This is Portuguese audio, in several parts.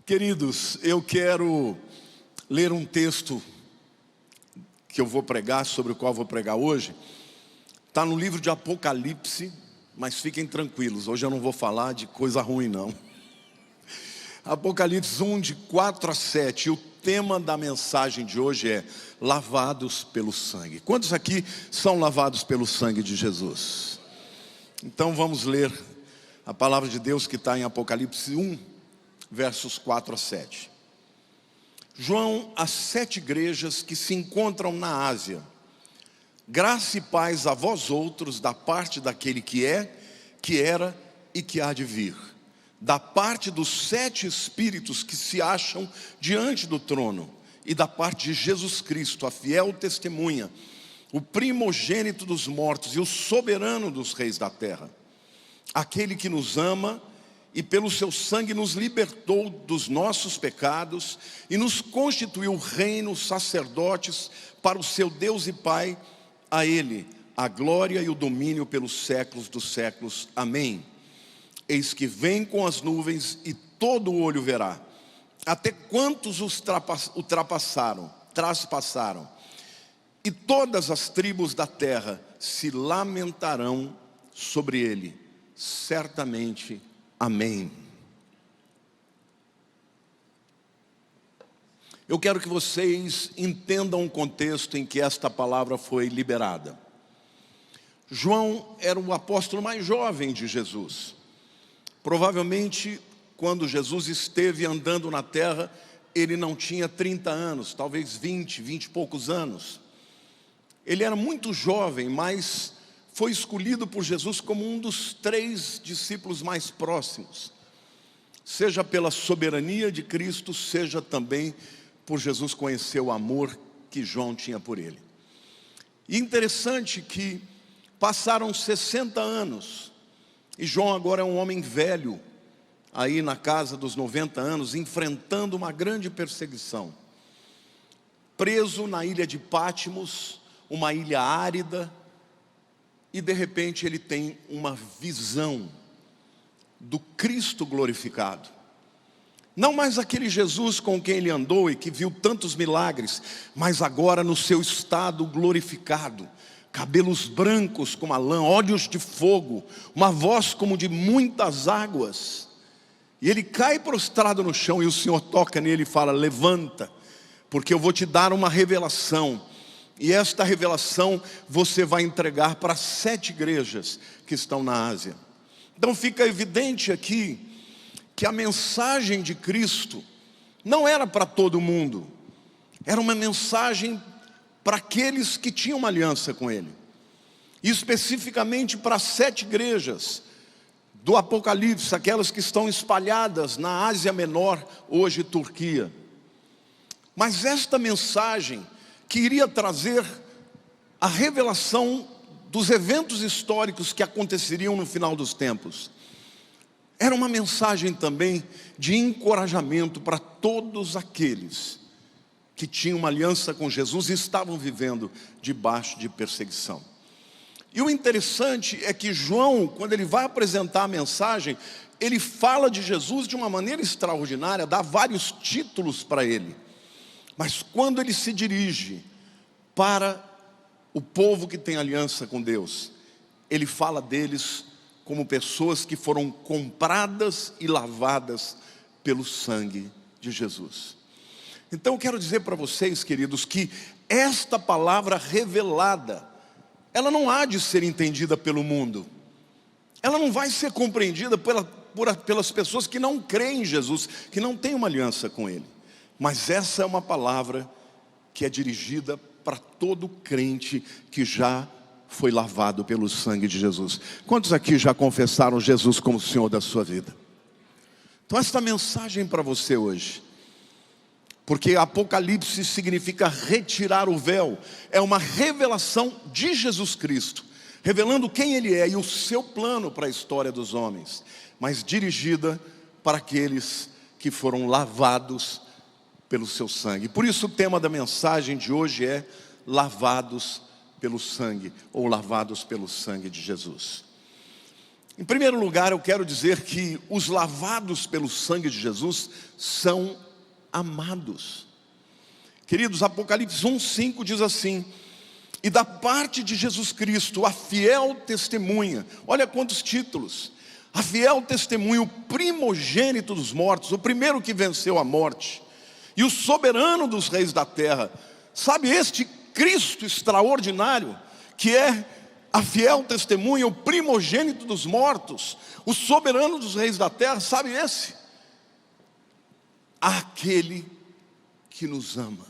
Queridos, eu quero ler um texto que eu vou pregar, sobre o qual vou pregar hoje. Está no livro de Apocalipse, mas fiquem tranquilos, hoje eu não vou falar de coisa ruim não. Apocalipse 1, de 4 a 7, e o tema da mensagem de hoje é lavados pelo sangue. Quantos aqui são lavados pelo sangue de Jesus? Então vamos ler a palavra de Deus que está em Apocalipse 1, versos 4 a 7. João, às 7 igrejas que se encontram na Ásia: graça e paz a vós outros, da parte daquele que é, que era e que há de vir, da parte dos 7 espíritos que se acham diante do trono, e da parte de Jesus Cristo, a fiel testemunha, o primogênito dos mortos e o soberano dos reis da terra, aquele que nos ama e pelo seu sangue nos libertou dos nossos pecados e nos constituiu reino, sacerdotes para o seu Deus e Pai. A Ele a glória e o domínio pelos séculos dos séculos. Amém. Eis que vem com as nuvens e todo o olho verá, até quantos os traspassaram, e todas as tribos da terra se lamentarão sobre ele. Certamente. Amém. Eu quero que vocês entendam o contexto em que esta palavra foi liberada. João era o apóstolo mais jovem de Jesus. Provavelmente, quando Jesus esteve andando na terra, ele não tinha 30 anos, talvez 20 e poucos anos. Ele era muito jovem, mas foi escolhido por Jesus como um dos 3 discípulos mais próximos, seja pela soberania de Cristo, seja também por Jesus conhecer o amor que João tinha por ele. E interessante que passaram 60 anos, e João agora é um homem velho, aí na casa dos 90 anos, enfrentando uma grande perseguição, preso na ilha de Pátimos, uma ilha árida. E de repente ele tem uma visão do Cristo glorificado. Não mais aquele Jesus com quem ele andou e que viu tantos milagres, mas agora no seu estado glorificado. Cabelos brancos como a lã, olhos de fogo, uma voz como de muitas águas. E ele cai prostrado no chão e o Senhor toca nele e fala: levanta, porque eu vou te dar uma revelação. E esta revelação você vai entregar para 7 igrejas que estão na Ásia. Então fica evidente aqui que a mensagem de Cristo não era para todo mundo. Era uma mensagem para aqueles que tinham uma aliança com Ele. E especificamente para 7 igrejas do Apocalipse, aquelas que estão espalhadas na Ásia Menor, hoje Turquia. Mas esta mensagem que iria trazer a revelação dos eventos históricos que aconteceriam no final dos tempos, era uma mensagem também de encorajamento para todos aqueles que tinham uma aliança com Jesus e estavam vivendo debaixo de perseguição. E o interessante é que João, quando ele vai apresentar a mensagem, ele fala de Jesus de uma maneira extraordinária, dá vários títulos para ele. Mas quando ele se dirige para o povo que tem aliança com Deus, ele fala deles como pessoas que foram compradas e lavadas pelo sangue de Jesus. Então eu quero dizer para vocês, queridos, que esta palavra revelada, ela não há de ser entendida pelo mundo. Ela não vai ser compreendida pelas pessoas que não creem em Jesus, que não têm uma aliança com Ele. Mas essa é uma palavra que é dirigida para todo crente que já foi lavado pelo sangue de Jesus. Quantos aqui já confessaram Jesus como Senhor da sua vida? Então esta mensagem para você hoje, porque Apocalipse significa retirar o véu, é uma revelação de Jesus Cristo, revelando quem Ele é e o seu plano para a história dos homens, mas dirigida para aqueles que foram lavados pelo seu sangue. Por isso o tema da mensagem de hoje é lavados pelo sangue, ou lavados pelo sangue de Jesus. Em primeiro lugar, eu quero dizer que os lavados pelo sangue de Jesus são amados. Queridos, Apocalipse 1:5 diz assim: e da parte de Jesus Cristo, a fiel testemunha, olha quantos títulos, a fiel testemunha, o primogênito dos mortos, o primeiro que venceu a morte, e o soberano dos reis da terra. Sabe, este Cristo extraordinário, que é a fiel testemunha, o primogênito dos mortos, o soberano dos reis da terra, sabe esse? Aquele que nos ama.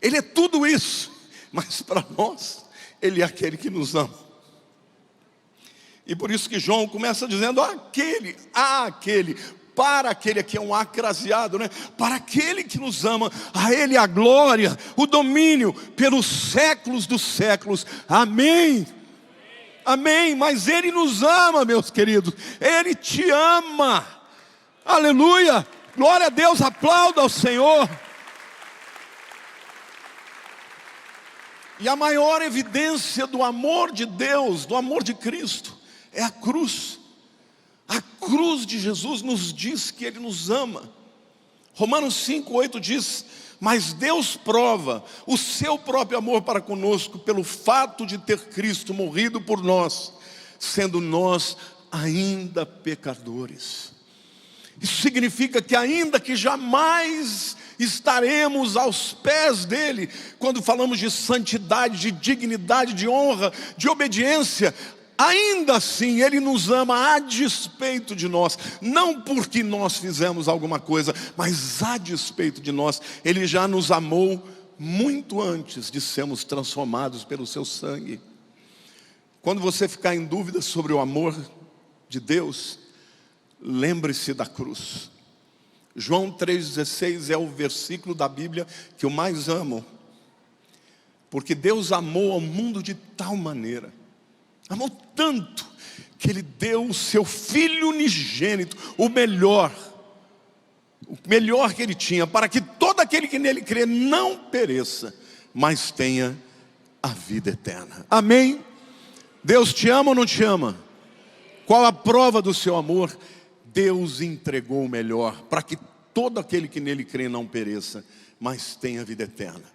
Ele é tudo isso, mas para nós, Ele é aquele que nos ama. E por isso que João começa dizendo, para aquele, aqui é um acraseado, né? Para aquele que nos ama, a Ele a glória, o domínio, pelos séculos dos séculos, amém. Amém, mas Ele nos ama, meus queridos, Ele te ama, aleluia, glória a Deus, aplauda ao Senhor. E a maior evidência do amor de Deus, do amor de Cristo, é a cruz. A cruz de Jesus nos diz que Ele nos ama. Romanos 5:8 diz: mas Deus prova o seu próprio amor para conosco pelo fato de ter Cristo morrido por nós, sendo nós ainda pecadores. Isso significa que ainda que jamais estaremos aos pés dEle, quando falamos de santidade, de dignidade, de honra, de obediência, ainda assim Ele nos ama a despeito de nós, não porque nós fizemos alguma coisa, mas a despeito de nós. Ele já nos amou muito antes de sermos transformados pelo seu sangue. Quando você ficar em dúvida sobre o amor de Deus, lembre-se da cruz. João 3,16 é o versículo da Bíblia que eu mais amo, porque Deus amou ao mundo de tal maneira, amou tanto, que Ele deu o seu Filho unigênito, o melhor que Ele tinha, para que todo aquele que nele crê não pereça, mas tenha a vida eterna. Amém? Deus te ama ou não te ama? Qual a prova do seu amor? Deus entregou o melhor, para que todo aquele que nele crê não pereça, mas tenha vida eterna.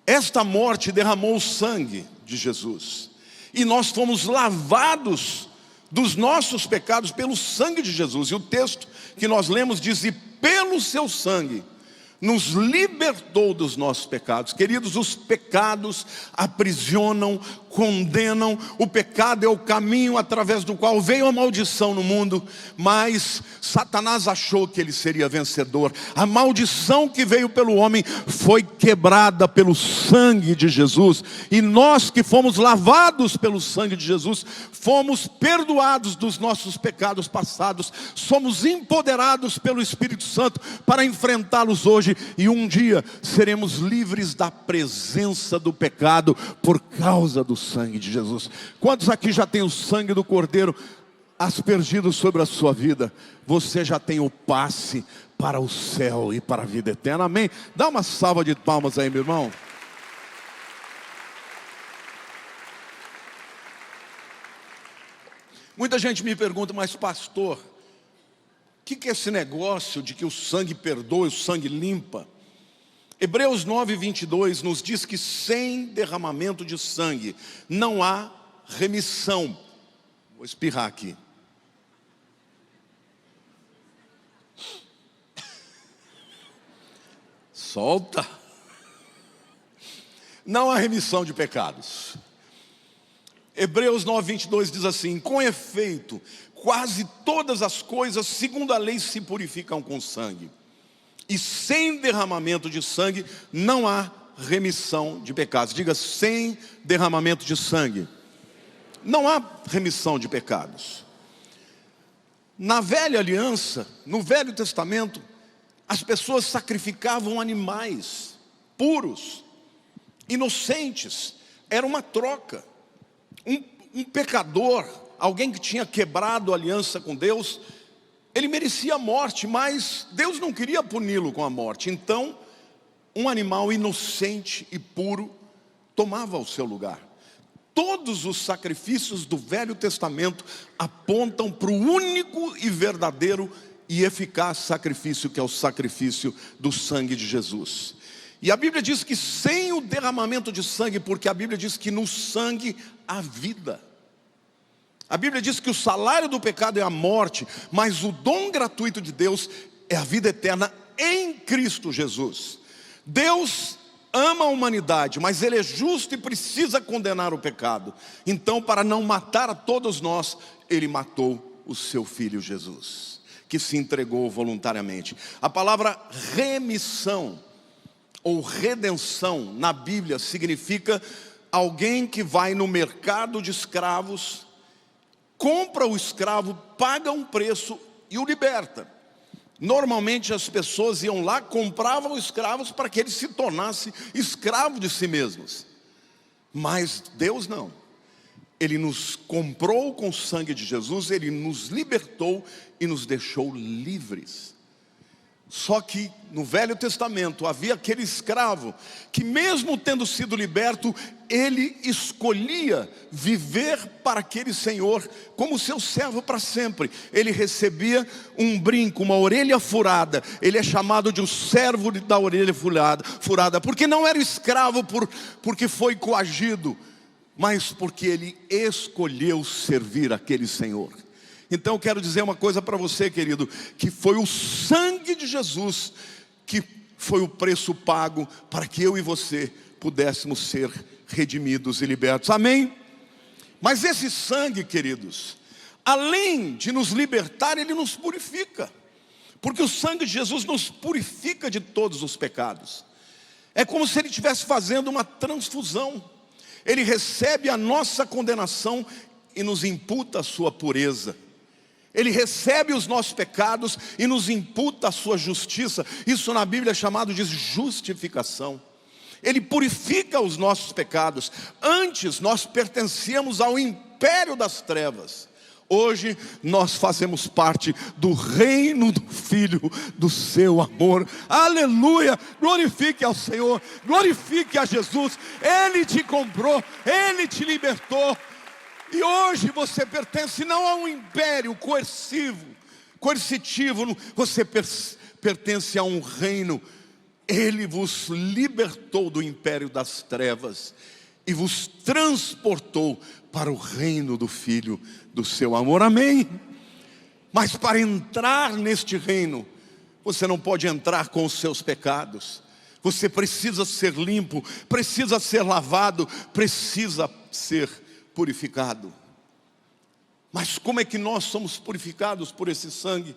Esta morte derramou o sangue de Jesus, e nós fomos lavados dos nossos pecados pelo sangue de Jesus. E o texto que nós lemos diz: e pelo seu sangue nos libertou dos nossos pecados. Queridos, os pecados aprisionam, condenam. O pecado é o caminho através do qual veio a maldição no mundo, mas Satanás achou que ele seria vencedor. A maldição que veio pelo homem foi quebrada pelo sangue de Jesus, e nós que fomos lavados pelo sangue de Jesus, fomos perdoados dos nossos pecados passados, somos empoderados pelo Espírito Santo para enfrentá-los hoje, e um dia seremos livres da presença do pecado por causa do sangue de Jesus. Quantos aqui já tem o sangue do Cordeiro aspergido sobre a sua vida? Você já tem o passe para o céu e para a vida eterna. Amém? Dá uma salva de palmas aí, meu irmão. Muita gente me pergunta: mas pastor, o que é esse negócio de que o sangue perdoa, o sangue limpa? Hebreus 9:22 nos diz que sem derramamento de sangue não há remissão. Vou espirrar aqui. Solta. Não há remissão de pecados. Hebreus 9:22 diz assim: com efeito, quase todas as coisas segundo a lei se purificam com sangue, e sem derramamento de sangue não há remissão de pecados. Diga: sem derramamento de sangue não há remissão de pecados. Na velha aliança, no Velho Testamento, as pessoas sacrificavam animais puros, inocentes. Era uma troca. Um pecador, alguém que tinha quebrado a aliança com Deus, ele merecia a morte, mas Deus não queria puni-lo com a morte. Então, um animal inocente e puro tomava o seu lugar. Todos os sacrifícios do Velho Testamento apontam para o único e verdadeiro e eficaz sacrifício, que é o sacrifício do sangue de Jesus. E a Bíblia diz que sem o derramamento de sangue, porque a Bíblia diz que no sangue há vida. A Bíblia diz que o salário do pecado é a morte, mas o dom gratuito de Deus é a vida eterna em Cristo Jesus. Deus ama a humanidade, mas Ele é justo e precisa condenar o pecado. Então, para não matar a todos nós, Ele matou o seu Filho Jesus, que se entregou voluntariamente. A palavra remissão ou redenção na Bíblia significa alguém que vai no mercado de escravos, compra o escravo, paga um preço e o liberta. Normalmente as pessoas iam lá, compravam escravos para que ele se tornasse escravo de si mesmos. Mas Deus não. Ele nos comprou com o sangue de Jesus, Ele nos libertou e nos deixou livres. Só que no Velho Testamento havia aquele escravo que, mesmo tendo sido liberto, ele escolhia viver para aquele senhor como seu servo para sempre. Ele recebia um brinco, uma orelha furada. Ele é chamado de o servo da orelha furada, porque não era escravo porque foi coagido, mas porque ele escolheu servir aquele senhor. Então eu quero dizer uma coisa para você, querido, que foi o sangue de Jesus que foi o preço pago para que eu e você pudéssemos ser redimidos e libertos. Amém? Mas esse sangue, queridos, além de nos libertar, ele nos purifica. Porque o sangue de Jesus nos purifica de todos os pecados. É como se ele estivesse fazendo uma transfusão. Ele recebe a nossa condenação e nos imputa a sua pureza. Ele recebe os nossos pecados e nos imputa a sua justiça. Isso na Bíblia é chamado de justificação. Ele purifica os nossos pecados. Antes nós pertencíamos ao império das trevas. Hoje nós fazemos parte do reino do Filho do seu amor. Aleluia! Glorifique ao Senhor, glorifique a Jesus. Ele te comprou, Ele te libertou. E hoje você pertence não a um império coercitivo, você pertence a um reino. Ele vos libertou do império das trevas e vos transportou para o reino do Filho do seu amor. Amém? Mas para entrar neste reino, você não pode entrar com os seus pecados. Você precisa ser limpo, precisa ser lavado, precisa ser purificado. Mas como é que nós somos purificados por esse sangue?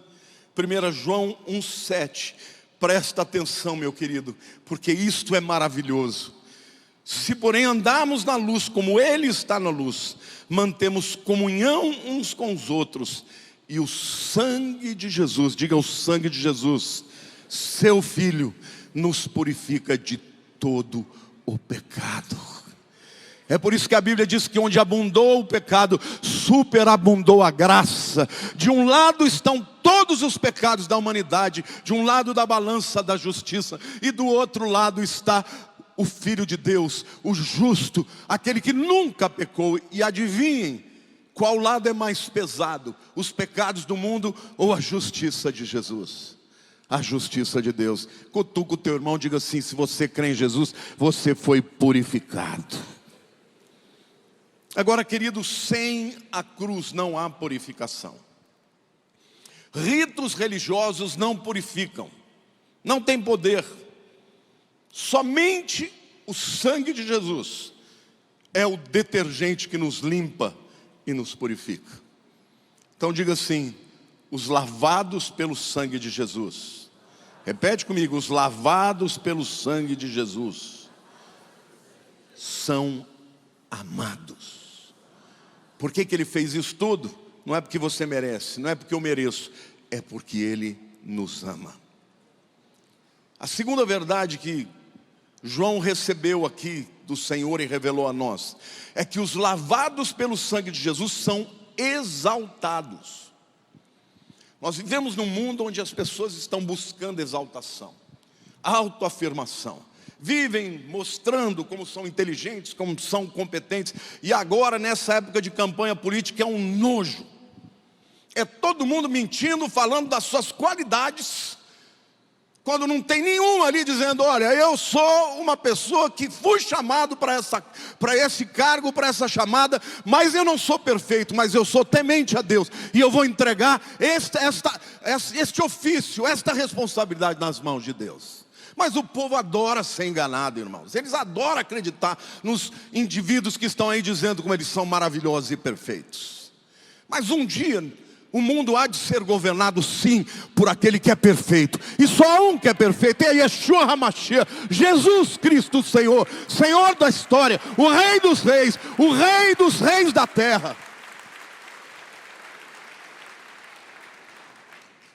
1 João 1,7. Presta atenção, meu querido, porque isto é maravilhoso. Se porém andarmos na luz como Ele está na luz, mantemos comunhão uns com os outros, e o sangue de Jesus, diga o sangue de Jesus, seu Filho, nos purifica de todo o pecado. É por isso que a Bíblia diz que onde abundou o pecado, superabundou a graça. De um lado estão todos os pecados da humanidade, de um lado da balança da justiça, e do outro lado está o Filho de Deus, o justo, aquele que nunca pecou. E adivinhem, qual lado é mais pesado? Os pecados do mundo ou a justiça de Jesus? A justiça de Deus. Cutuca o teu irmão, diga assim: se você crê em Jesus, você foi purificado. Agora, querido, sem a cruz não há purificação. Ritos religiosos não purificam, não tem poder. Somente o sangue de Jesus é o detergente que nos limpa e nos purifica. Então diga assim: os lavados pelo sangue de Jesus. Repete comigo: os lavados pelo sangue de Jesus são amados. Por que Ele fez isso tudo? Não é porque você merece, não é porque eu mereço, é porque Ele nos ama. A segunda verdade que João recebeu aqui do Senhor e revelou a nós, é que os lavados pelo sangue de Jesus são exaltados. Nós vivemos num mundo onde as pessoas estão buscando exaltação, autoafirmação. vivem mostrando como são inteligentes, como são competentes, e agora nessa época de campanha política é um nojo. É todo mundo mentindo, falando das suas qualidades, quando não tem nenhum ali dizendo: olha, eu sou uma pessoa que fui chamado para esse cargo, para essa chamada, mas eu não sou perfeito, mas eu sou temente a Deus, e eu vou entregar este ofício, esta responsabilidade nas mãos de Deus. Mas o povo adora ser enganado, irmãos. Eles adoram acreditar nos indivíduos que estão aí dizendo como eles são maravilhosos e perfeitos. Mas um dia o mundo há de ser governado, sim, por aquele que é perfeito. E só um que é perfeito, é Yeshua HaMashiach, Jesus Cristo Senhor, Senhor da história, o Rei dos Reis, o Rei dos Reis da terra.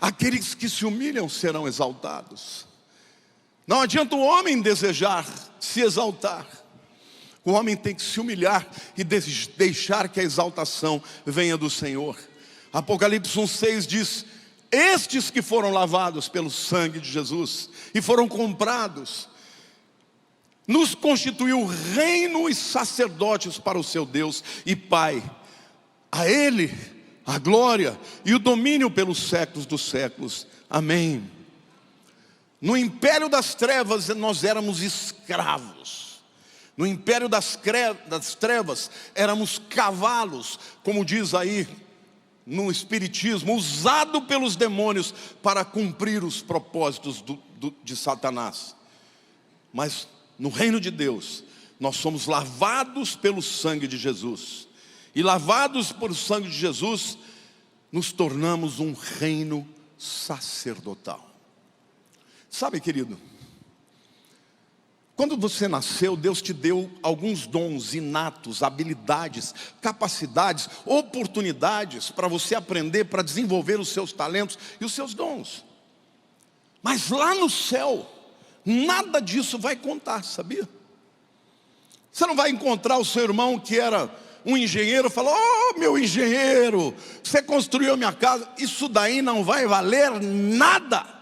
Aqueles que se humilham serão exaltados. Não adianta o homem desejar se exaltar. O homem tem que se humilhar e deixar que a exaltação venha do Senhor. Apocalipse 1,6 diz: estes que foram lavados pelo sangue de Jesus e foram comprados, nos constituiu reino e sacerdotes para o seu Deus e Pai. A Ele a glória e o domínio pelos séculos dos séculos. Amém. No império das trevas nós éramos escravos. No império das trevas éramos cavalos, como diz aí no espiritismo, usado pelos demônios para cumprir os propósitos de Satanás. Mas no reino de Deus nós somos lavados pelo sangue de Jesus, e lavados pelo sangue de Jesus nos tornamos um reino sacerdotal. Sabe, querido, quando você nasceu, Deus te deu alguns dons inatos, habilidades, capacidades, oportunidades para você aprender, para desenvolver os seus talentos e os seus dons. Mas lá no céu, nada disso vai contar, sabia? Você não vai encontrar o seu irmão que era um engenheiro e falar: oh, meu engenheiro, você construiu a minha casa. Isso daí não vai valer nada.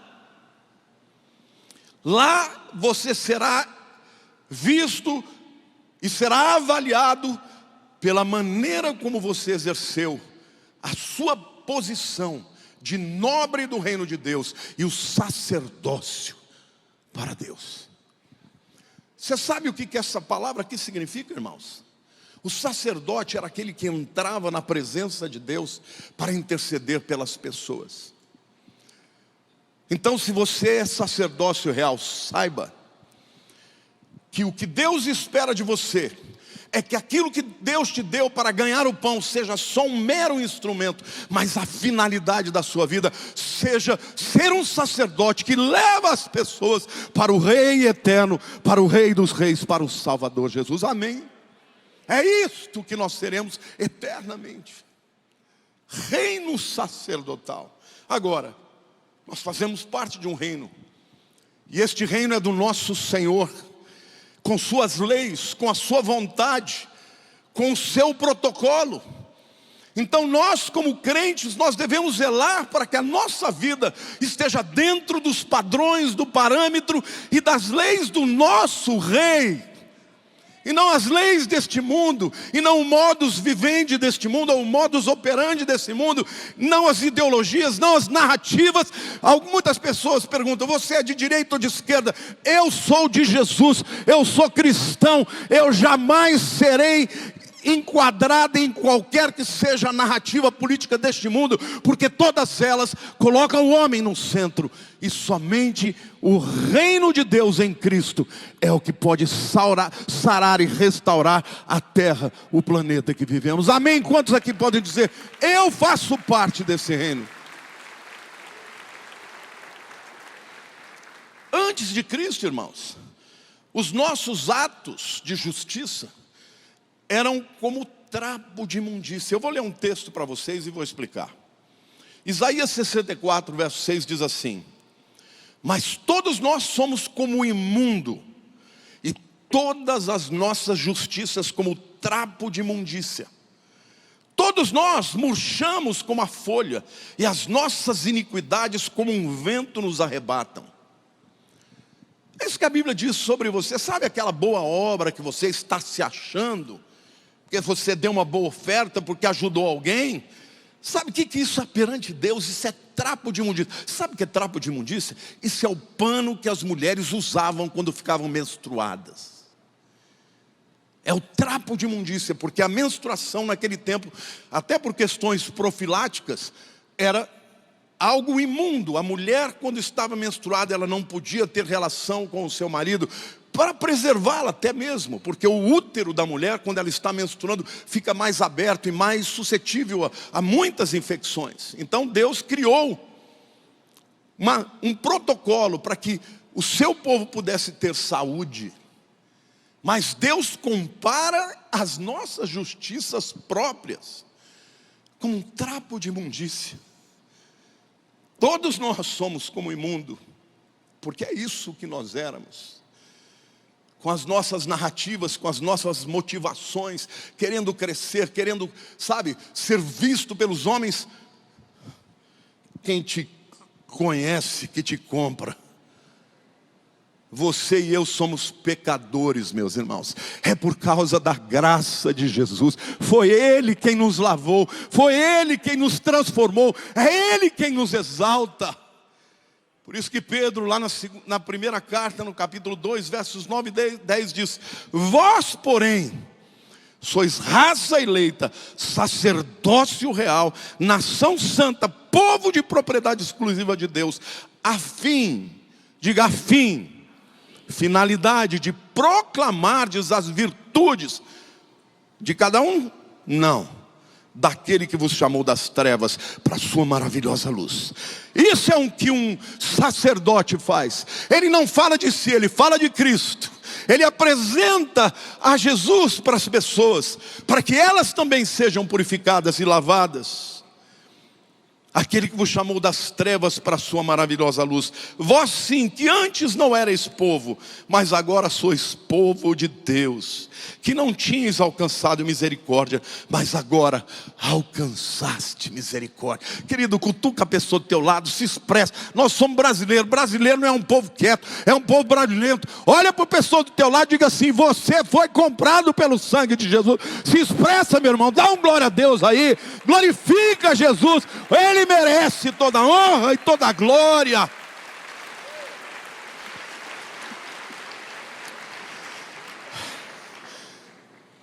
Lá você será visto e será avaliado pela maneira como você exerceu a sua posição de nobre do reino de Deus e o sacerdócio para Deus. Você sabe o que essa palavra aqui significa, irmãos? O sacerdote era aquele que entrava na presença de Deus para interceder pelas pessoas. Então, se você é sacerdócio real, saiba que o que Deus espera de você é que aquilo que Deus te deu para ganhar o pão seja só um mero instrumento, mas a finalidade da sua vida seja ser um sacerdote que leva as pessoas para o Rei eterno, para o Rei dos Reis, para o Salvador Jesus. Amém? É isto que nós seremos eternamente. Reino sacerdotal. Agora, nós fazemos parte de um reino, e este reino é do nosso Senhor, com suas leis, com a sua vontade, com o seu protocolo. Então nós, como crentes, nós devemos zelar para que a nossa vida esteja dentro dos padrões, do parâmetro e das leis do nosso Rei, e não as leis deste mundo, e não o modus vivendi deste mundo, ou o modus operandi desse mundo, não as ideologias, não as narrativas. Muitas pessoas perguntam: você é de direita ou de esquerda? Eu sou de Jesus, eu sou cristão, eu jamais serei enquadrada em qualquer que seja a narrativa política deste mundo, porque todas elas colocam o homem no centro, e somente o reino de Deus em Cristo é o que pode sarar e restaurar a terra, o planeta que vivemos. Amém? Quantos aqui podem dizer: eu faço parte desse reino? Antes de Cristo, irmãos, os nossos atos de justiça eram como trapo de imundícia. Eu vou ler um texto para vocês e vou explicar. Isaías 64, verso 6 diz assim: mas todos nós somos como imundo, e todas as nossas justiças como trapo de imundícia. Todos nós murchamos como a folha, e as nossas iniquidades como um vento nos arrebatam. É isso que a Bíblia diz sobre você. Sabe aquela boa obra que você está se achando? Porque você deu uma boa oferta, porque ajudou alguém? Sabe o que isso é perante Deus? Isso é trapo de imundícia. Sabe o que é trapo de imundícia? Isso é o pano que as mulheres usavam quando ficavam menstruadas. É o trapo de imundícia, porque a menstruação naquele tempo, até por questões profiláticas, era algo imundo. A mulher, quando estava menstruada, ela não podia ter relação com o seu marido, para preservá-la até mesmo, porque o útero da mulher, quando ela está menstruando, fica mais aberto e mais suscetível a muitas infecções. Então Deus criou um protocolo para que o seu povo pudesse ter saúde. Mas Deus compara as nossas justiças próprias com um trapo de imundícia. Todos nós somos como imundo, porque é isso que nós éramos. Com as nossas narrativas, com as nossas motivações, querendo crescer, querendo, sabe, ser visto pelos homens. Quem te conhece, que te compra. Você e eu somos pecadores, meus irmãos. É por causa da graça de Jesus. Foi Ele quem nos lavou. Foi Ele quem nos transformou. É Ele quem nos exalta. Por isso que Pedro, lá na primeira carta, no capítulo 2, versos 9 e 10, diz: vós, porém, sois raça eleita, sacerdócio real, nação santa, povo de propriedade exclusiva de Deus, a fim, diga a fim, finalidade de proclamardes as virtudes de cada um? Não. Daquele que vos chamou das trevas para a sua maravilhosa luz. Isso é o que um sacerdote faz. Ele não fala de si, ele fala de Cristo. Ele apresenta a Jesus para as pessoas, para que elas também sejam purificadas e lavadas. Aquele que vos chamou das trevas para a sua maravilhosa luz. Vós sim, que antes não erais povo, mas agora sois povo de Deus. Que não tinhas alcançado misericórdia, mas agora alcançaste misericórdia. Querido, cutuca a pessoa do teu lado, se expressa. Nós somos brasileiros. Brasileiro não é um povo quieto, é um povo brasileiro. Olha para a pessoa do teu lado e diga assim: você foi comprado pelo sangue de Jesus. Se expressa, meu irmão, dá um glória a Deus aí. Glorifica Jesus. Ele merece toda a honra e toda a glória.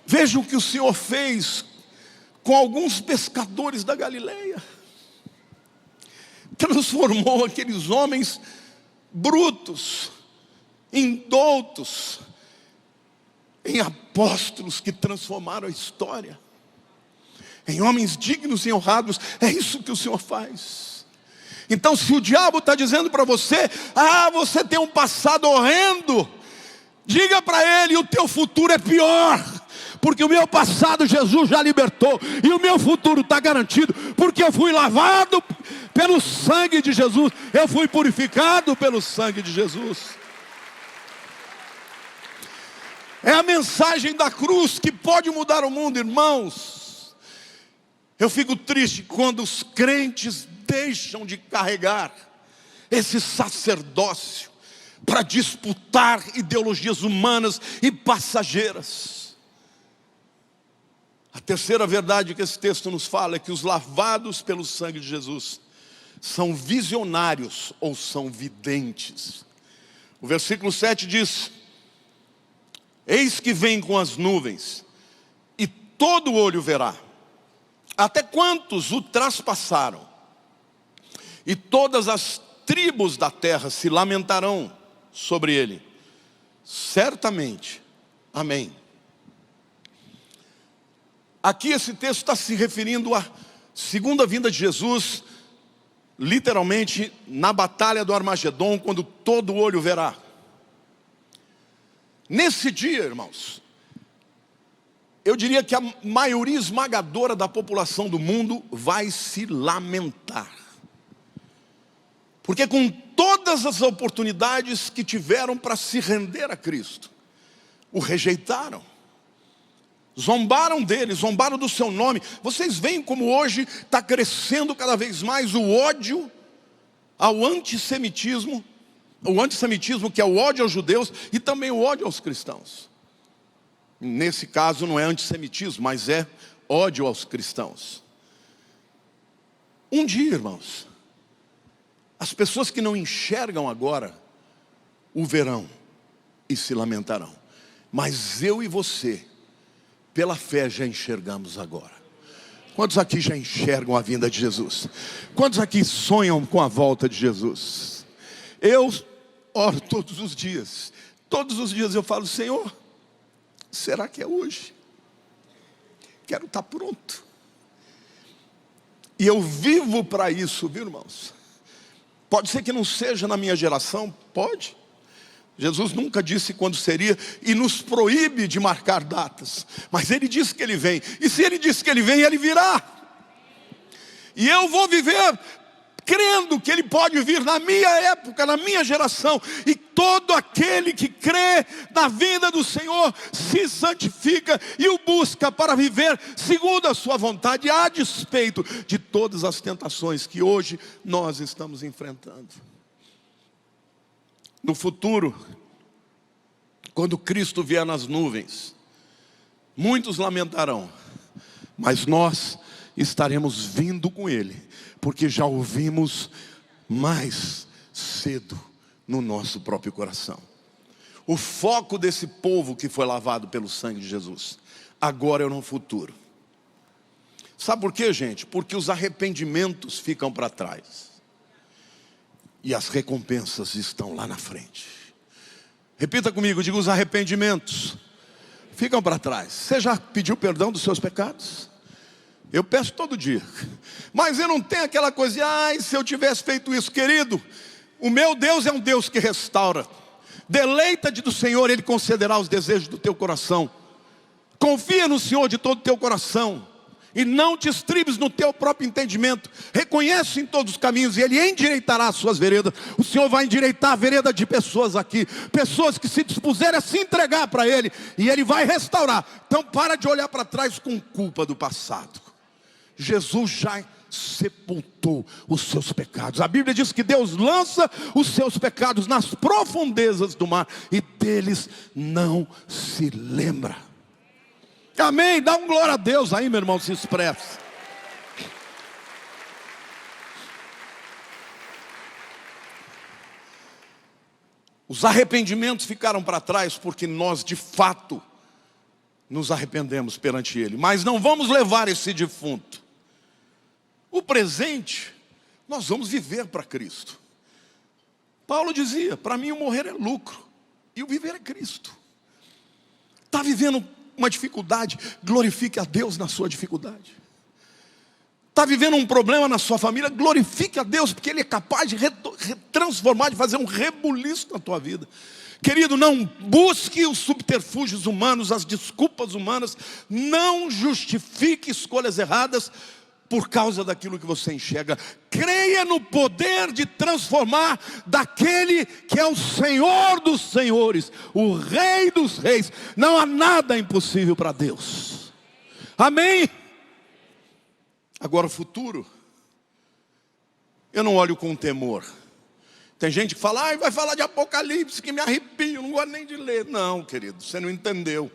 Veja o que o Senhor fez com alguns pescadores da Galileia. Transformou aqueles homens brutos, indoutos, em apóstolos que transformaram a história. Em homens dignos e honrados. É isso que o Senhor faz. Então, se o diabo está dizendo para você: você tem um passado horrendo, diga para ele: o teu futuro é pior, porque o meu passado Jesus já libertou, e o meu futuro está garantido, porque eu fui lavado pelo sangue de Jesus, eu fui purificado pelo sangue de Jesus. É a mensagem da cruz que pode mudar o mundo, irmãos. Eu fico triste quando os crentes deixam de carregar esse sacerdócio para disputar ideologias humanas e passageiras. A terceira verdade que esse texto nos fala é que os lavados pelo sangue de Jesus são visionários ou são videntes. O versículo 7 diz: eis que vem com as nuvens, e todo olho verá. Até quantos o traspassaram, e todas as tribos da terra se lamentarão sobre ele. Certamente, amém. Aqui esse texto está se referindo à segunda vinda de Jesus, literalmente na batalha do Armagedon, quando todo olho verá. Nesse dia, irmãos, eu diria que a maioria esmagadora da população do mundo vai se lamentar. Porque com todas as oportunidades que tiveram para se render a Cristo, o rejeitaram. Zombaram dele, zombaram do seu nome. Vocês veem como hoje está crescendo cada vez mais o ódio ao antissemitismo O antissemitismo, que é o ódio aos judeus e também o ódio aos cristãos. Nesse caso não é antissemitismo, mas é ódio aos cristãos. Um dia, irmãos, as pessoas que não enxergam agora o verão e se lamentarão. Mas eu e você, pela fé, já enxergamos agora. Quantos aqui já enxergam a vinda de Jesus? Quantos aqui sonham com a volta de Jesus? Eu oro todos os dias. Todos os dias eu falo: Senhor, será que é hoje? Quero estar pronto. E eu vivo para isso, viu, irmãos? Pode ser que não seja na minha geração, pode. Jesus nunca disse quando seria e nos proíbe de marcar datas. Mas Ele disse que Ele vem. E se Ele disse que Ele vem, Ele virá. E eu vou viver crendo que Ele pode vir na minha época, na minha geração. E todo aquele que crê na vinda do Senhor se santifica e o busca para viver segundo a sua vontade, a despeito de todas as tentações que hoje nós estamos enfrentando. No futuro, quando Cristo vier nas nuvens, muitos lamentarão, mas nós estaremos vindo com Ele, porque já ouvimos mais cedo no nosso próprio coração. O foco desse povo que foi lavado pelo sangue de Jesus, agora é no futuro. Sabe por quê, gente? Porque os arrependimentos ficam para trás. E as recompensas estão lá na frente. Repita comigo, diga: os arrependimentos ficam para trás. Você já pediu perdão dos seus pecados? Eu peço todo dia. Mas eu não tenho aquela coisa: ai, se eu tivesse feito isso. Querido, o meu Deus é um Deus que restaura. Deleita-te do Senhor, Ele concederá os desejos do teu coração. Confia no Senhor de todo o teu coração e não te estribes no teu próprio entendimento. Reconhece em todos os caminhos e Ele endireitará as suas veredas. O Senhor vai endireitar a vereda de pessoas aqui, pessoas que se dispuseram a se entregar para Ele, e Ele vai restaurar. Então para de olhar para trás com culpa do passado. Jesus já sepultou os seus pecados. A Bíblia diz que Deus lança os seus pecados nas profundezas do mar e deles não se lembra. Amém? Dá um glória a Deus aí, meu irmão, se expressa. Os arrependimentos ficaram para trás porque nós de fato nos arrependemos perante Ele. Mas não vamos levar esse defunto. O presente, nós vamos viver para Cristo. Paulo dizia: para mim o morrer é lucro e o viver é Cristo. Está vivendo uma dificuldade, glorifique a Deus na sua dificuldade. Está vivendo um problema na sua família, glorifique a Deus, porque Ele é capaz de transformar, de fazer um rebuliço na tua vida. Querido, não busque os subterfúgios humanos, as desculpas humanas. Não justifique escolhas erradas por causa daquilo que você enxerga. Creia no poder de transformar daquele que é o Senhor dos senhores, o Rei dos reis. Não há nada impossível para Deus. Amém? Agora o futuro, eu não olho com temor. Tem gente que fala: vai falar de Apocalipse, que me arrepio, não gosto nem de ler. Não, querido, você não entendeu.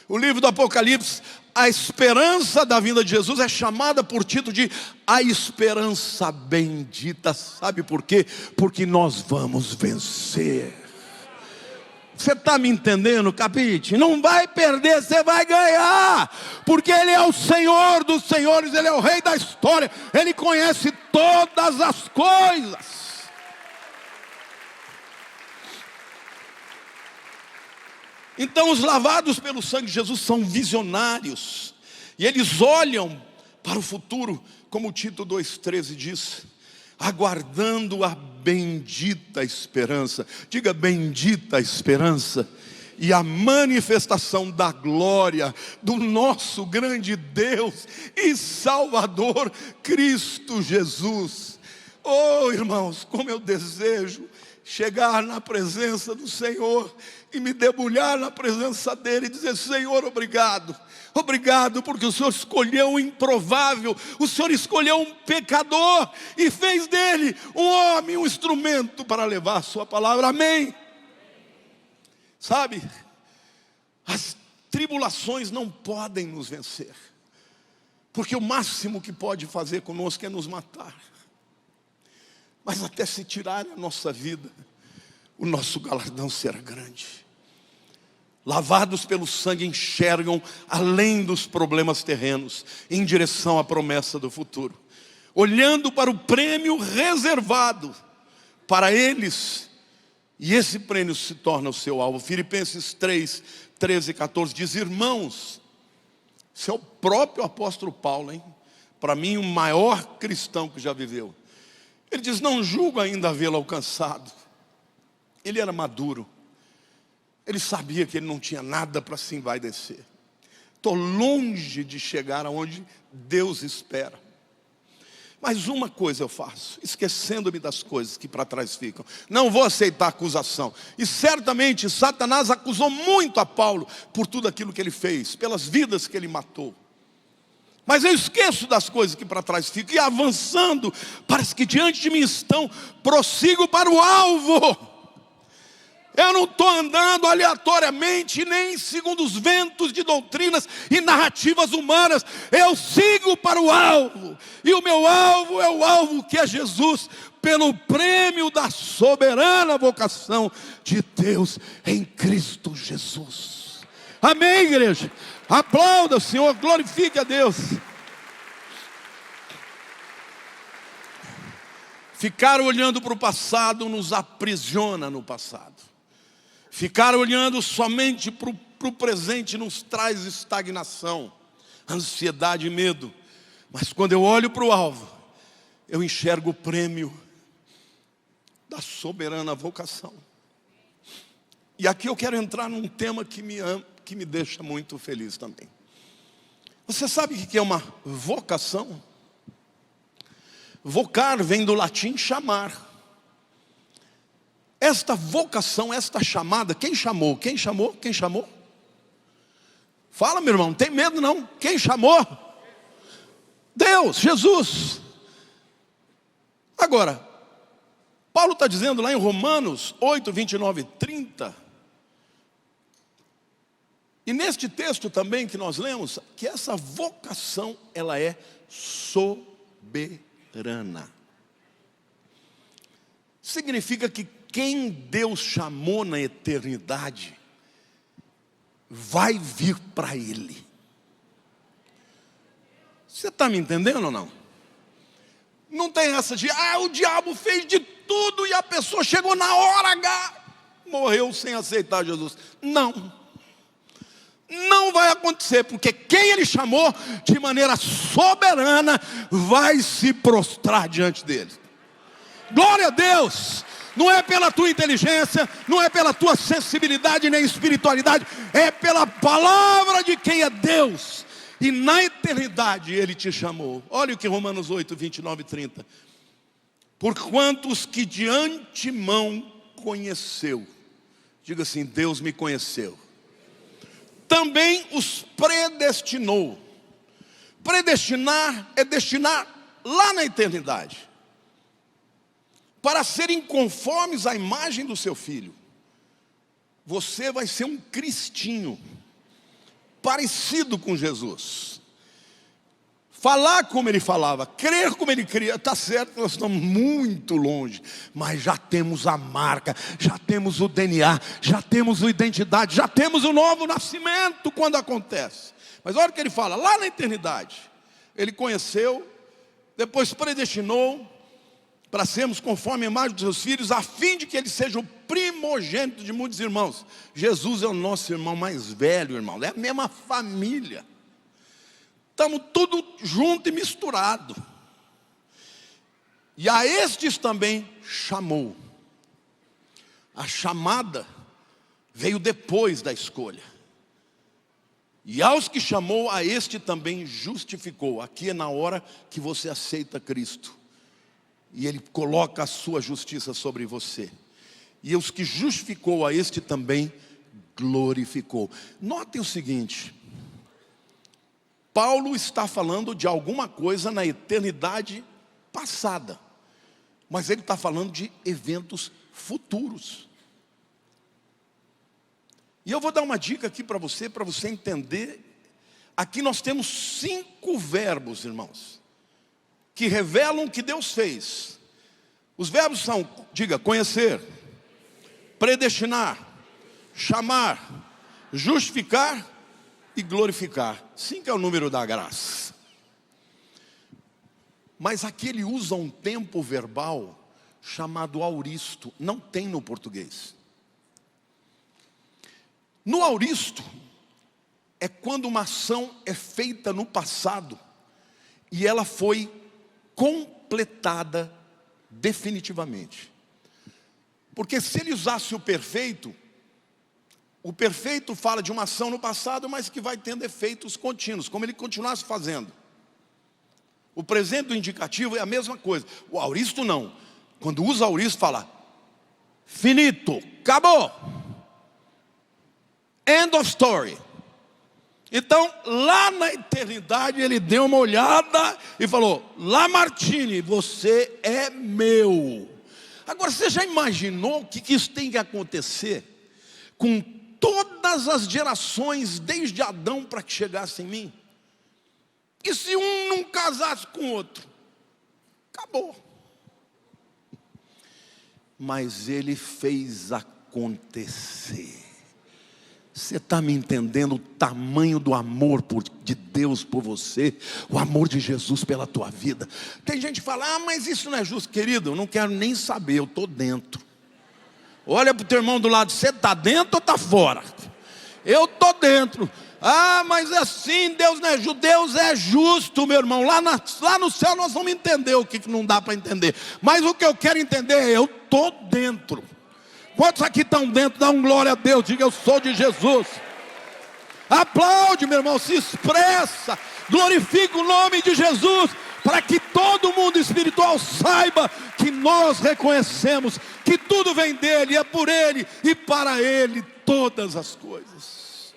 O livro do Apocalipse, a esperança da vinda de Jesus é chamada por título de a esperança bendita. Sabe por quê? Porque nós vamos vencer. Você está me entendendo, capite? Não vai perder, você vai ganhar. Porque Ele é o Senhor dos senhores, Ele é o Rei da história. Ele conhece todas as coisas. Então os lavados pelo sangue de Jesus são visionários. E eles olham para o futuro, como o Tito 2,13 diz, aguardando a bendita esperança. Diga: bendita esperança. E a manifestação da glória do nosso grande Deus e Salvador, Cristo Jesus. Oh, irmãos, como eu desejo chegar na presença do Senhor e me debulhar na presença dele e dizer: Senhor, obrigado. Obrigado porque o Senhor escolheu o improvável, o Senhor escolheu um pecador e fez dele um homem, um instrumento para levar a sua palavra. Amém. Sabe, as tribulações não podem nos vencer, porque o máximo que pode fazer conosco é nos matar. Mas até se tirar a nossa vida, o nosso galardão será grande. Lavados pelo sangue, enxergam além dos problemas terrenos, em direção à promessa do futuro, olhando para o prêmio reservado para eles, e esse prêmio se torna o seu alvo. Filipenses 3, 13 e 14 diz: irmãos, esse é o próprio apóstolo Paulo, hein? Para mim, o maior cristão que já viveu. Ele diz: não julgo ainda havê-lo alcançado. Ele era maduro. Ele sabia que ele não tinha nada para se envaidecer. Estou longe de chegar aonde Deus espera. Mas uma coisa eu faço, esquecendo-me das coisas que para trás ficam. Não vou aceitar acusação. E certamente Satanás acusou muito a Paulo por tudo aquilo que ele fez, pelas vidas que ele matou. Mas eu esqueço das coisas que para trás ficam, e avançando, parece que diante de mim estão, prossigo para o alvo. Eu não estou andando aleatoriamente, nem segundo os ventos de doutrinas e narrativas humanas. Eu sigo para o alvo, e o meu alvo é o alvo que é Jesus, pelo prêmio da soberana vocação de Deus em Cristo Jesus. Amém, igreja? Aplauda o Senhor, glorifique a Deus. Ficar olhando para o passado nos aprisiona no passado. Ficar olhando somente para o presente nos traz estagnação, ansiedade e medo. Mas quando eu olho para o alvo, eu enxergo o prêmio da soberana vocação. E aqui eu quero entrar num tema que me deixa muito feliz também. Você sabe o que é uma vocação? Vocar vem do latim chamar. Esta vocação, esta chamada, quem chamou? Quem chamou? Quem chamou? Fala, meu irmão, não tem medo não. Quem chamou? Deus, Jesus. Agora, Paulo está dizendo lá em Romanos 8, 29 e 30, e neste texto também que nós lemos, que essa vocação, ela é soberana. Significa que quem Deus chamou na eternidade, vai vir para Ele. Você está me entendendo ou não? Não tem essa de, o diabo fez de tudo e a pessoa chegou na hora H, morreu sem aceitar Jesus. Não. Não vai acontecer, porque quem Ele chamou de maneira soberana, vai se prostrar diante dEle. Glória a Deus! Não é pela tua inteligência, não é pela tua sensibilidade nem espiritualidade, é pela palavra de quem é Deus. E na eternidade Ele te chamou. Olha o que Romanos 8, 29 e 30. Porquanto os que de antemão conheceu, diga assim: Deus me conheceu, também os predestinou. Predestinar é destinar lá na eternidade, para serem conformes à imagem do seu filho. Você vai ser um cristinho, parecido com Jesus. Falar como Ele falava, crer como Ele cria. Está certo, nós estamos muito longe, mas já temos a marca, já temos o DNA, já temos a identidade, já temos o novo nascimento quando acontece. Mas olha o que Ele fala, lá na eternidade, Ele conheceu, depois predestinou, para sermos conforme a imagem dos seus filhos, a fim de que Ele seja o primogênito de muitos irmãos. Jesus é o nosso irmão mais velho, irmão, é a mesma família. Estamos tudo junto e misturado. E a estes também chamou. A chamada veio depois da escolha. E aos que chamou, a este também justificou. Aqui é na hora que você aceita Cristo, e Ele coloca a sua justiça sobre você. e os que justificou a este também glorificou. Notem o seguinte: Paulo está falando de alguma coisa na eternidade passada, mas ele está falando de eventos futuros. E eu vou dar uma dica aqui para você entender. Aqui nós temos 5 verbos, irmãos, que revelam o que Deus fez. Os verbos são, diga, conhecer, predestinar, chamar, justificar e glorificar. 5 é o número da graça. Mas aqui ele usa um tempo verbal chamado auristo. Não tem no português. No auristo é quando uma ação é feita no passado e ela foi completada definitivamente. Porque se ele usasse o perfeito fala de uma ação no passado, mas que vai tendo efeitos contínuos, como ele continuasse fazendo. O presente do indicativo é a mesma coisa. O auristo não. Quando usa auristo fala finito, acabou, end of story. Então lá na eternidade ele deu uma olhada e falou: Lamartine, você é meu. Agora você já imaginou o que isso tem que acontecer com todas as gerações desde Adão para que chegasse em mim? E se um não casasse com o outro? Acabou. Mas ele fez acontecer. Você está me entendendo o tamanho do amor de Deus por você? O amor de Jesus pela tua vida? Tem gente que fala: mas isso não é justo. Querido, eu não quero nem saber, eu estou dentro. Olha para o teu irmão do lado: você está dentro ou está fora? Eu estou dentro. Mas é assim, Deus não é justo. Deus é justo, meu irmão. Lá no céu nós vamos entender o que não dá para entender. Mas o que eu quero entender é: eu estou dentro. Quantos aqui estão dentro? Dá um glória a Deus, diga: eu sou de Jesus. Aplaude, meu irmão, se expressa, glorifica o nome de Jesus, para que todo mundo espiritual saiba que nós reconhecemos que tudo vem dele, é por ele e para ele todas as coisas.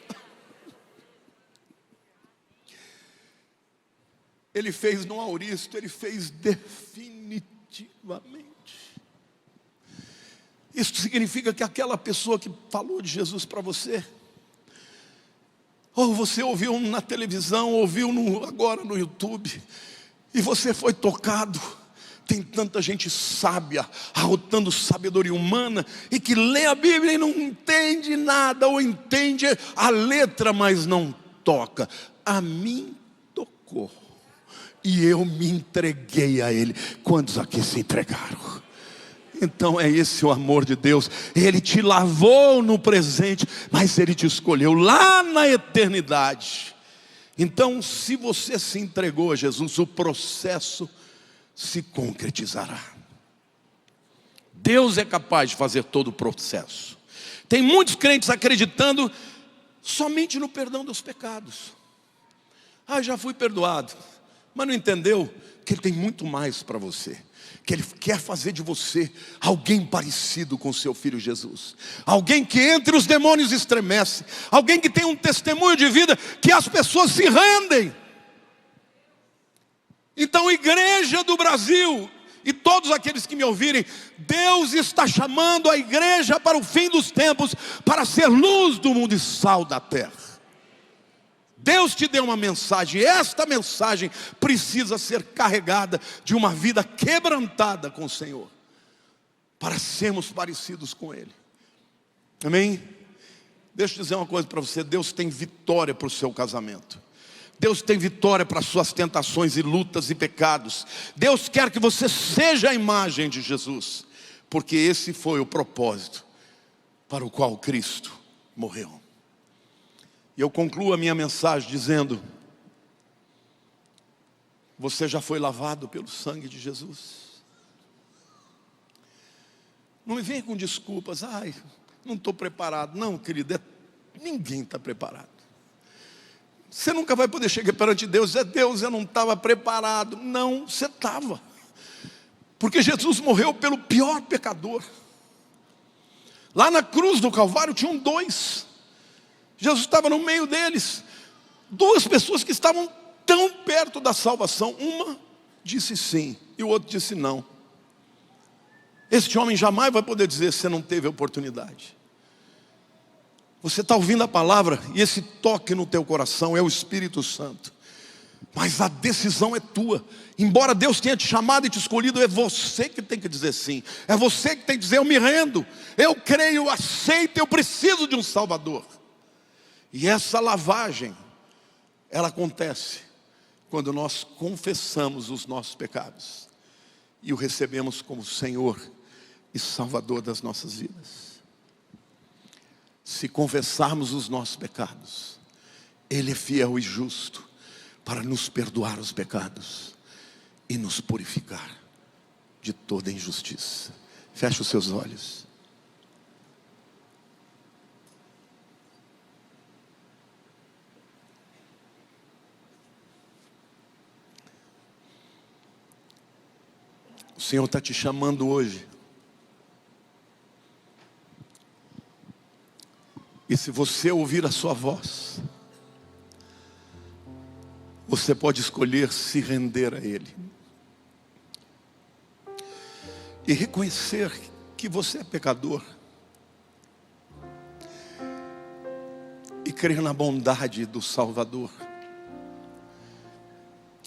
Ele fez no auristo, ele fez definitivamente. Isso significa que aquela pessoa que falou de Jesus para você, ou você ouviu na televisão, ouviu agora no YouTube, e você foi tocado. Tem tanta gente sábia, arrotando sabedoria humana, e que lê a Bíblia e não entende nada, ou entende a letra, mas não toca. A mim tocou, e eu me entreguei a Ele. Quantos aqui se entregaram? Então é esse o amor de Deus. Ele te lavou no presente, mas Ele te escolheu lá na eternidade. Então, se você se entregou a Jesus, o processo se concretizará. Deus é capaz de fazer todo o processo. Tem muitos crentes acreditando somente no perdão dos pecados. Já fui perdoado. Mas não entendeu que Ele tem muito mais para você. Que Ele quer fazer de você alguém parecido com seu Filho Jesus. Alguém que entre os demônios estremece. Alguém que tem um testemunho de vida que as pessoas se rendem. Então, igreja do Brasil e todos aqueles que me ouvirem, Deus está chamando a igreja para o fim dos tempos, para ser luz do mundo e sal da terra. Deus te deu uma mensagem, e esta mensagem precisa ser carregada de uma vida quebrantada com o Senhor, para sermos parecidos com Ele. Amém? Deixa eu dizer uma coisa para você: Deus tem vitória para o seu casamento. Deus tem vitória para as suas tentações e lutas e pecados. Deus quer que você seja a imagem de Jesus, porque esse foi o propósito para o qual Cristo morreu. E eu concluo a minha mensagem dizendo: você já foi lavado pelo sangue de Jesus? Não me venha com desculpas: não estou preparado. Não, querido, ninguém está preparado. Você nunca vai poder chegar perante Deus e dizer: Deus, eu não estava preparado. Não, você estava. Porque Jesus morreu pelo pior pecador. Lá na cruz do Calvário tinham dois. Jesus estava no meio deles. Duas pessoas que estavam tão perto da salvação. Uma disse sim e o outro disse não. Este homem jamais vai poder dizer: você não teve oportunidade. Você está ouvindo a palavra e esse toque no teu coração é o Espírito Santo. Mas a decisão é tua. Embora Deus tenha te chamado e te escolhido, é você que tem que dizer sim. É você que tem que dizer: eu me rendo, eu creio, eu aceito, eu preciso de um Salvador. E essa lavagem, ela acontece quando nós confessamos os nossos pecados e o recebemos como Senhor e Salvador das nossas vidas. Se confessarmos os nossos pecados, Ele é fiel e justo para nos perdoar os pecados e nos purificar de toda injustiça. Feche os seus olhos. O Senhor está te chamando hoje. E se você ouvir a sua voz, você pode escolher se render a Ele e reconhecer que você é pecador e crer na bondade do Salvador.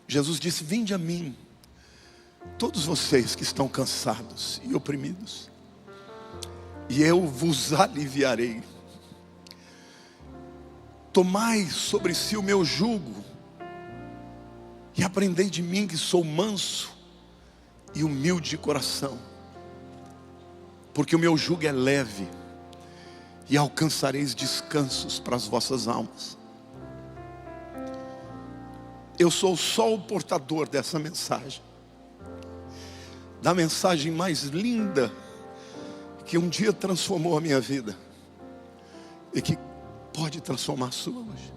Jesus disse: vinde a mim, todos vocês que estão cansados e oprimidos, e eu vos aliviarei. Tomai sobre si o meu jugo e aprendei de mim, que sou manso e humilde de coração, porque o meu jugo é leve e alcançareis descansos para as vossas almas. Eu sou só o portador dessa mensagem, da mensagem mais linda que um dia transformou a minha vida e que pode transformar a sua hoje.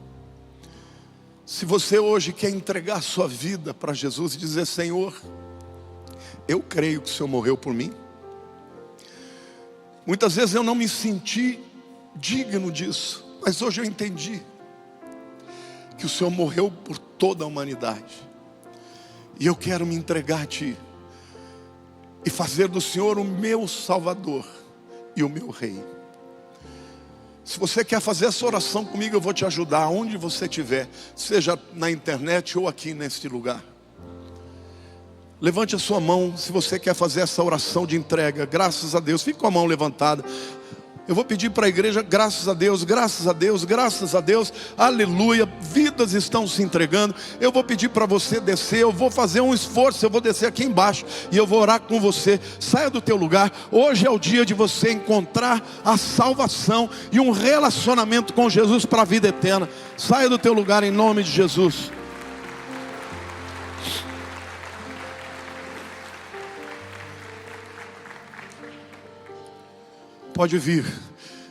Se você hoje quer entregar a sua vida para Jesus e dizer: Senhor, eu creio que o Senhor morreu por mim. Muitas vezes eu não me senti digno disso, mas hoje eu entendi que o Senhor morreu por toda a humanidade. E eu quero me entregar a Ti e fazer do Senhor o meu Salvador e o meu Rei. Se você quer fazer essa oração comigo, eu vou te ajudar onde você estiver, seja na internet ou aqui neste lugar. Levante a sua mão se você quer fazer essa oração de entrega. Graças a Deus, fique com a mão levantada. Eu vou pedir para a igreja: graças a Deus, graças a Deus, graças a Deus, aleluia, vidas estão se entregando. Eu vou pedir para você descer, eu vou fazer um esforço, eu vou descer aqui embaixo e eu vou orar com você. Saia do teu lugar, hoje é o dia de você encontrar a salvação e um relacionamento com Jesus para a vida eterna. Saia do teu lugar em nome de Jesus. Pode vir.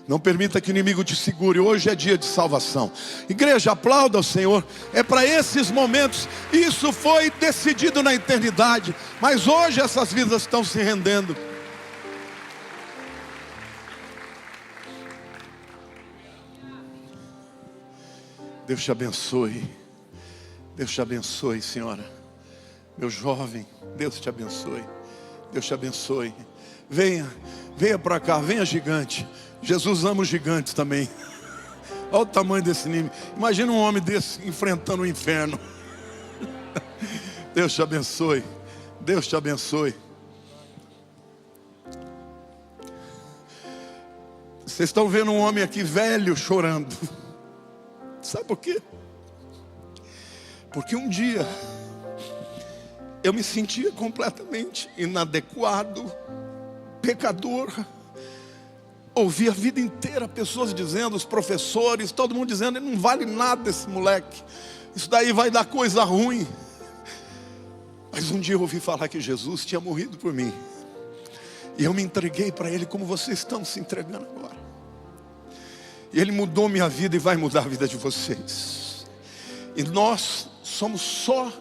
Não permita que o inimigo te segure. Hoje é dia de salvação. Igreja, aplauda ao Senhor. É para esses momentos. Isso foi decidido na eternidade, mas hoje essas vidas estão se rendendo. Deus te abençoe. Deus te abençoe, senhora. Meu jovem, Deus te abençoe. Deus te abençoe. Venha para cá, venha gigante. Jesus ama os gigantes também. Olha o tamanho desse inimigo. Imagina um homem desse enfrentando o inferno. Deus te abençoe. Deus te abençoe. Vocês estão vendo um homem aqui velho chorando. Sabe por quê? Porque um dia eu me sentia completamente inadequado, pecador. Ouvi a vida inteira pessoas dizendo, os professores, todo mundo dizendo: ele não vale nada esse moleque, isso daí vai dar coisa ruim. Mas um dia eu ouvi falar que Jesus tinha morrido por mim, e eu me entreguei para Ele como vocês estão se entregando agora. E Ele mudou minha vida e vai mudar a vida de vocês. E nós somos só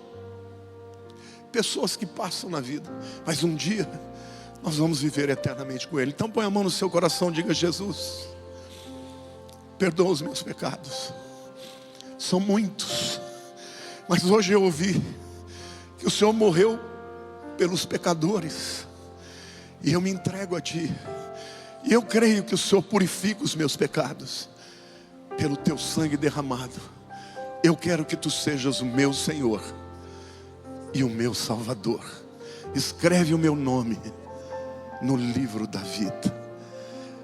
pessoas que passam na vida, mas um dia nós vamos viver eternamente com Ele. Então põe a mão no seu coração e diga: Jesus, perdoa os meus pecados. São muitos, mas hoje eu ouvi que o Senhor morreu pelos pecadores, e eu me entrego a Ti, e eu creio que o Senhor purifica os meus pecados pelo Teu sangue derramado. Eu quero que Tu sejas o meu Senhor e o meu Salvador. Escreve o meu nome no livro da vida.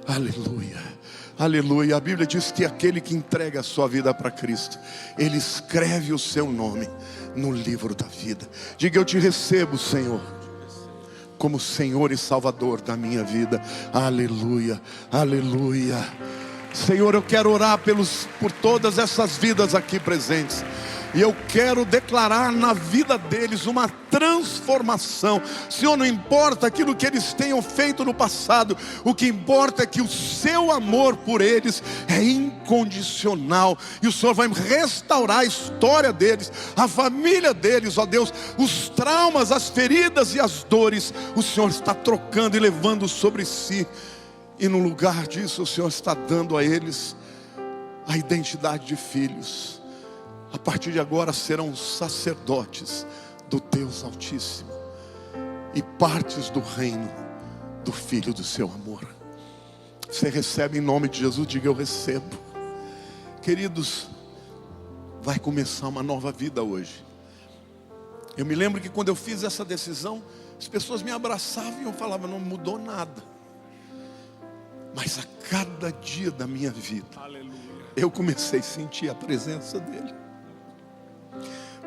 Aleluia, aleluia. A Bíblia diz que aquele que entrega a sua vida para Cristo, Ele escreve o seu nome no livro da vida. Diga: eu Te recebo, Senhor, como Senhor e Salvador da minha vida. Aleluia, aleluia. Senhor, eu quero orar por todas essas vidas aqui presentes, e eu quero declarar na vida deles uma transformação. Senhor, não importa aquilo que eles tenham feito no passado, o que importa é que o Seu amor por eles é incondicional, e o Senhor vai restaurar a história deles, a família deles, ó Deus. Os traumas, as feridas e as dores, o Senhor está trocando e levando sobre si, e no lugar disso o Senhor está dando a eles a identidade de filhos. A partir de agora serão sacerdotes do Deus Altíssimo e partes do reino do Filho do Seu amor. Você recebe em nome de Jesus? Diga: eu recebo. Queridos, vai começar uma nova vida hoje. Eu me lembro que quando eu fiz essa decisão, as pessoas me abraçavam e eu falava: não mudou nada. Mas a cada dia da minha vida, eu comecei a sentir a presença dEle,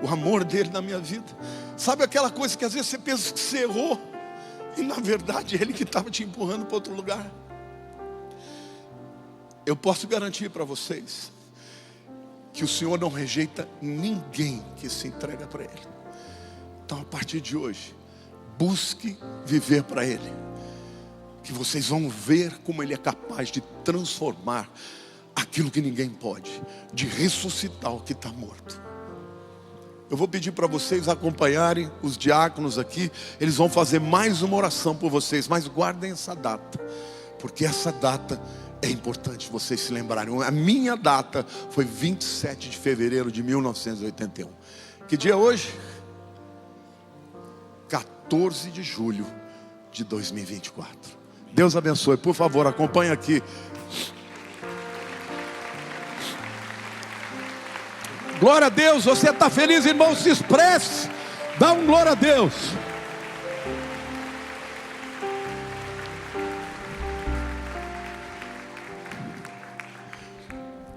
o amor dEle na minha vida. Sabe aquela coisa que às vezes você pensa que você errou, e na verdade é Ele que estava te empurrando para outro lugar? Eu posso garantir para vocês que o Senhor não rejeita ninguém que se entrega para Ele. Então, a partir de hoje, busque viver para Ele, que vocês vão ver como Ele é capaz de transformar aquilo que ninguém pode, de ressuscitar o que está morto. Eu vou pedir para vocês acompanharem os diáconos aqui. Eles vão fazer mais uma oração por vocês, mas guardem essa data, porque essa data é importante vocês se lembrarem. A minha data foi 27 de fevereiro de 1981. Que dia é hoje? 14 de julho de 2024. Deus abençoe. Por favor, acompanhe aqui. Glória a Deus. Você está feliz, irmão? Se expresse. Dá um glória a Deus.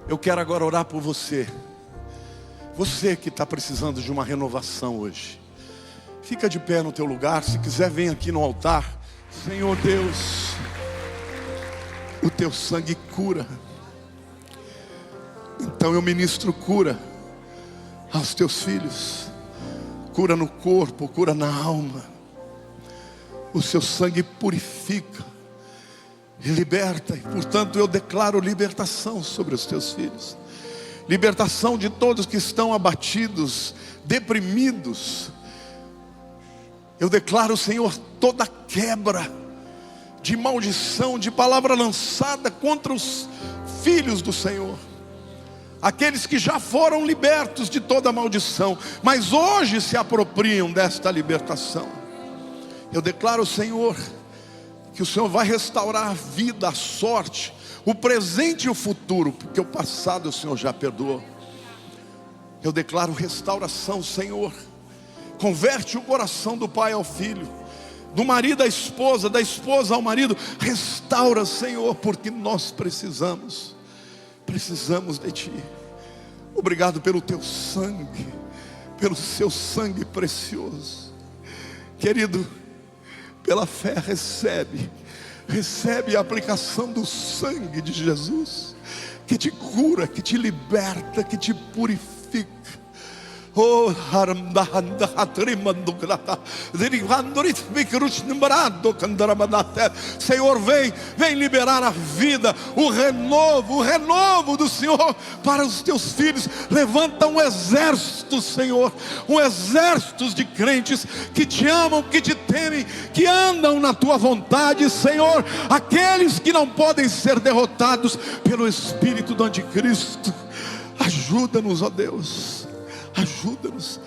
Eu quero agora orar por você. Você que está precisando de uma renovação hoje. Fica de pé no teu lugar. Se quiser, vem aqui no altar. Senhor Deus, o Teu sangue cura. Então eu ministro cura aos Teus filhos. Cura no corpo, cura na alma. O Seu sangue purifica e liberta. E portanto eu declaro libertação sobre os Teus filhos. Libertação de todos que estão abatidos, deprimidos. Eu declaro, Senhor, toda quebra de maldição, de palavra lançada contra os filhos do Senhor. Aqueles que já foram libertos de toda maldição, mas hoje se apropriam desta libertação. Eu declaro, Senhor, que o Senhor vai restaurar a vida, a sorte, o presente e o futuro, porque o passado o Senhor já perdoou. Eu declaro restauração, Senhor. Converte o coração do pai ao filho, do marido à esposa, da esposa ao marido. Restaura, Senhor, porque nós precisamos de Ti. Obrigado pelo Teu sangue, pelo Seu sangue precioso. Querido, pela fé recebe a aplicação do sangue de Jesus, que te cura, que te liberta, que te purifica. Oh, Senhor, vem liberar a vida, o renovo do Senhor para os teus filhos. Levanta um exército, Senhor, um exército de crentes que te amam, que te temem, que andam na tua vontade, Senhor. Aqueles que não podem ser derrotados pelo espírito do anticristo. Ajuda-nos, ó Deus, ajuda-nos.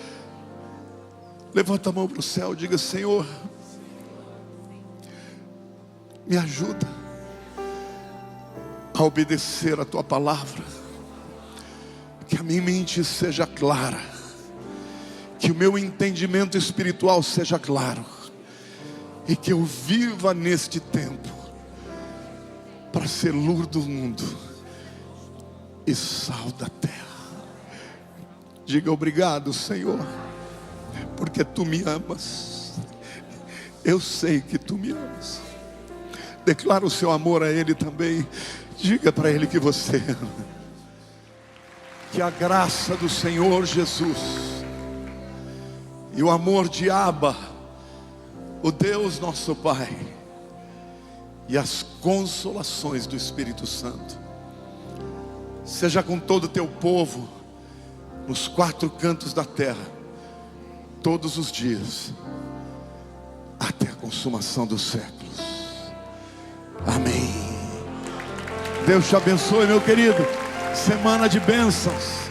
Levanta a mão para o céu, diga: Senhor, me ajuda a obedecer a tua palavra, que a minha mente seja clara, que o meu entendimento espiritual seja claro, e que eu viva neste tempo para ser luz do mundo e sal da terra. Diga: obrigado, Senhor, porque tu me amas. Eu sei que tu me amas. Declara o seu amor a Ele também. Diga para Ele que você ama. Que a graça do Senhor Jesus e o amor de Abba, o Deus nosso Pai, e as consolações do Espírito Santo seja com todo o teu povo nos quatro cantos da terra, todos os dias, até a consumação dos séculos. Amém. Deus te abençoe, meu querido. Semana de bênçãos.